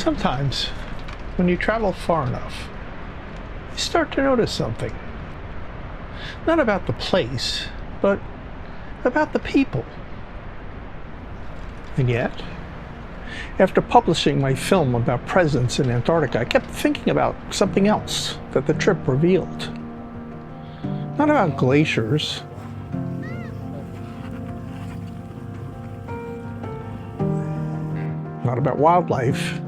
Sometimes, when you travel far enough, you start to notice something. Not about the place, but about the people. And yet, after publishing my film about presence in Antarctica, I kept thinking about something else that the trip revealed. Not about glaciers. Not about wildlife.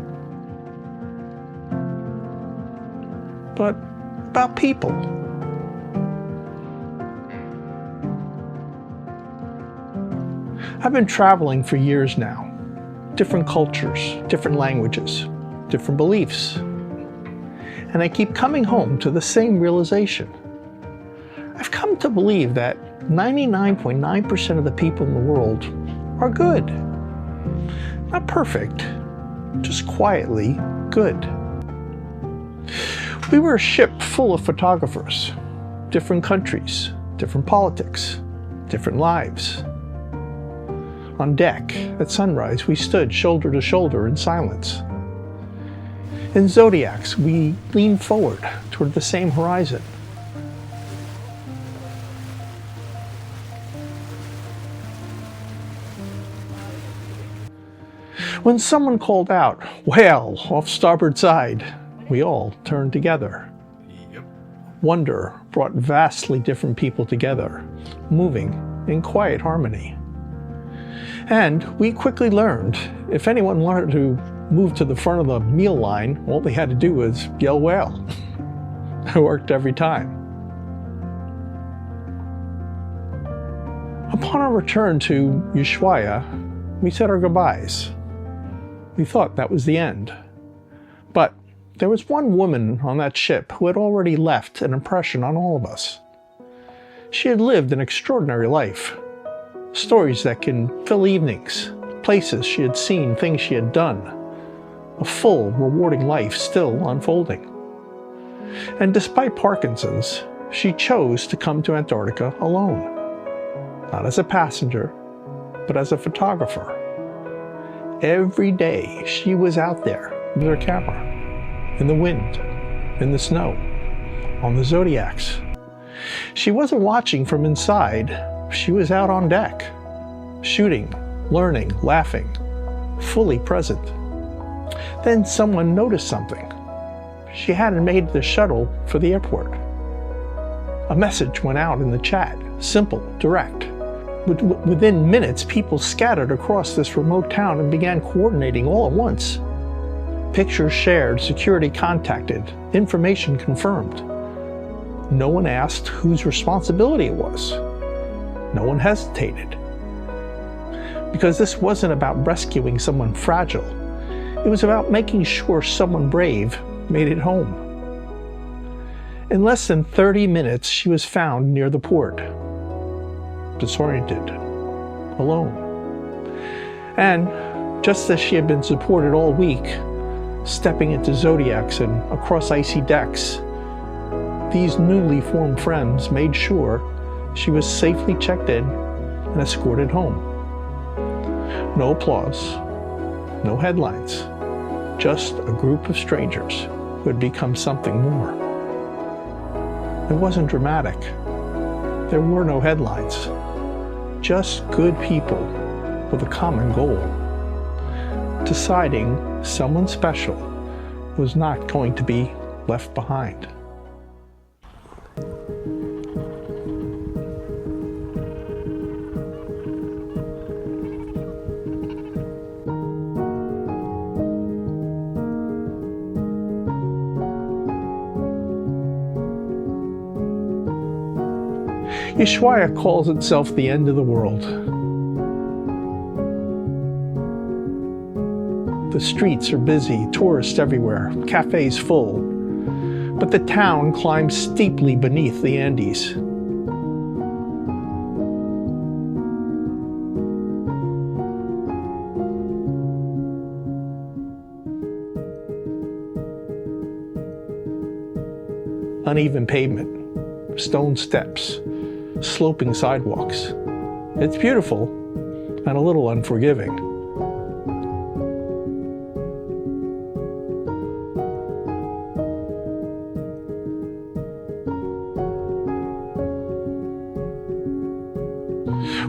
But about people. I've been traveling for years now. Different cultures, different languages, different beliefs. And I keep coming home to the same realization. I've come to believe that 99.9% of the people in the world are good. Not perfect, just quietly good. We were a ship full of photographers, different countries, different politics, different lives. On deck, at sunrise, we stood shoulder to shoulder in silence. In zodiacs, we leaned forward toward the same horizon. When someone called out, "Whale, off starboard side," we all turned together. Wonder brought vastly different people together, moving in quiet harmony. And we quickly learned, if anyone wanted to move to the front of the meal line, all they had to do was yell whale. It worked every time. Upon our return to Ushuaia, we said our goodbyes. We thought that was the end. But there was one woman on that ship who had already left an impression on all of us. She had lived an extraordinary life. Stories that can fill evenings, places she had seen, things she had done. A full, rewarding life still unfolding. And despite Parkinson's, she chose to come to Antarctica alone. Not as a passenger, but as a photographer. Every day she was out there with her camera, in the wind, in the snow, on the zodiacs. She wasn't watching from inside, she was out on deck, shooting, learning, laughing, fully present. Then someone noticed something. She hadn't made the shuttle for the airport. A message went out in the chat, simple, direct. Within minutes, people scattered across this remote town and began coordinating all at once. Pictures shared, security contacted, information confirmed. No one asked whose responsibility it was. No one hesitated. Because this wasn't about rescuing someone fragile. It was about making sure someone brave made it home. In less than 30 minutes, she was found near the port. Disoriented, alone. And just as she had been supported all week, stepping into zodiacs and across icy decks, these newly formed friends made sure she was safely checked in and escorted home. No applause, no headlines, just a group of strangers who had become something more. It wasn't dramatic. There were no headlines. Just good people with a common goal. Deciding someone special was not going to be left behind. Ushuaia calls itself the end of the world. The streets are busy, tourists everywhere, cafes full. But the town climbs steeply beneath the Andes. Uneven pavement, stone steps, sloping sidewalks. It's beautiful and a little unforgiving.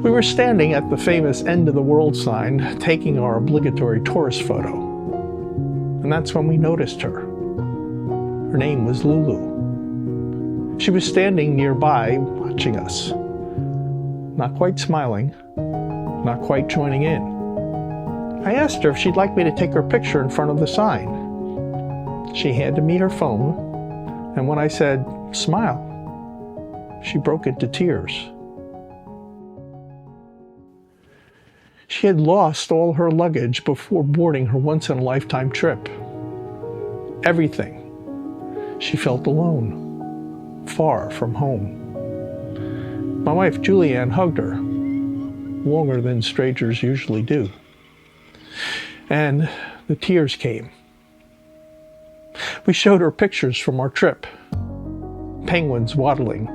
We were standing at the famous end of the world sign, taking our obligatory tourist photo. And that's when we noticed her. Her name was Lulu. She was standing nearby, watching us. Not quite smiling, not quite joining in. I asked her if she'd like me to take her picture in front of the sign. She handed me her phone, and when I said, "Smile," she broke into tears. She had lost all her luggage before boarding her once-in-a-lifetime trip. Everything. She felt alone, far from home. My wife Julianne hugged her, longer than strangers usually do. And the tears came. We showed her pictures from our trip. Penguins waddling.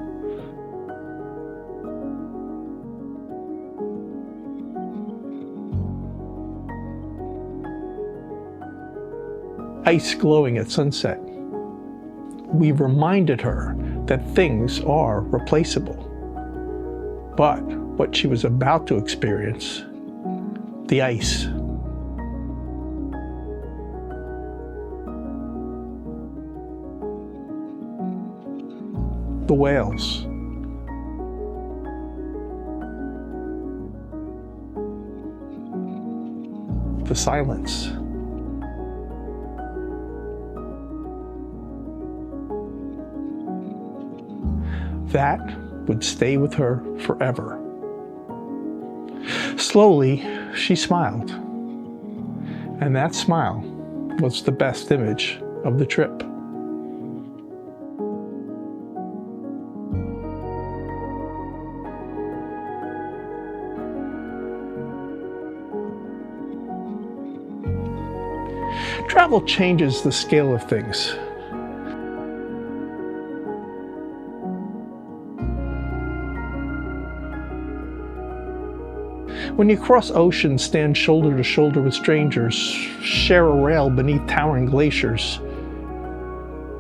Ice glowing at sunset. We reminded her that things are replaceable. But what she was about to experience, the ice. The whales. The silence. That would stay with her forever. Slowly, she smiled. And that smile was the best image of the trip. Travel changes the scale of things. When you cross oceans, stand shoulder to shoulder with strangers, share a rail beneath towering glaciers,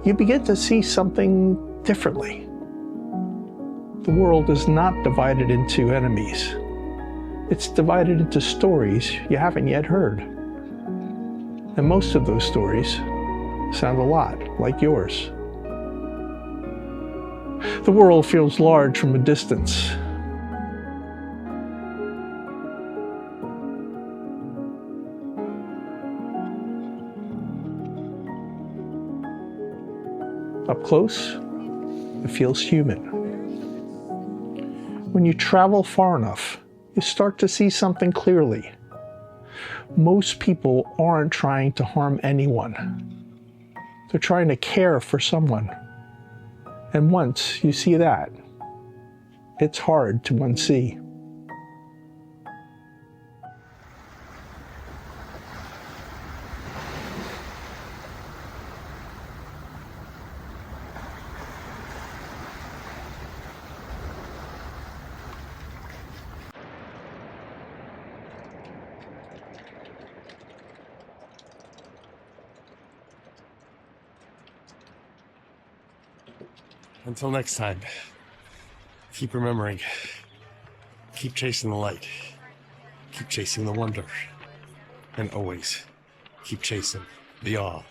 you begin to see something differently. The world is not divided into enemies. It's divided into stories you haven't yet heard. And most of those stories sound a lot like yours. The world feels large from a distance. Up close, it feels human. When you travel far enough, you start to see something clearly. Most people aren't trying to harm anyone. They're trying to care for someone. And once you see that, it's hard to unsee. Until next time, keep remembering, keep chasing the light, keep chasing the wonder, and always keep chasing the awe.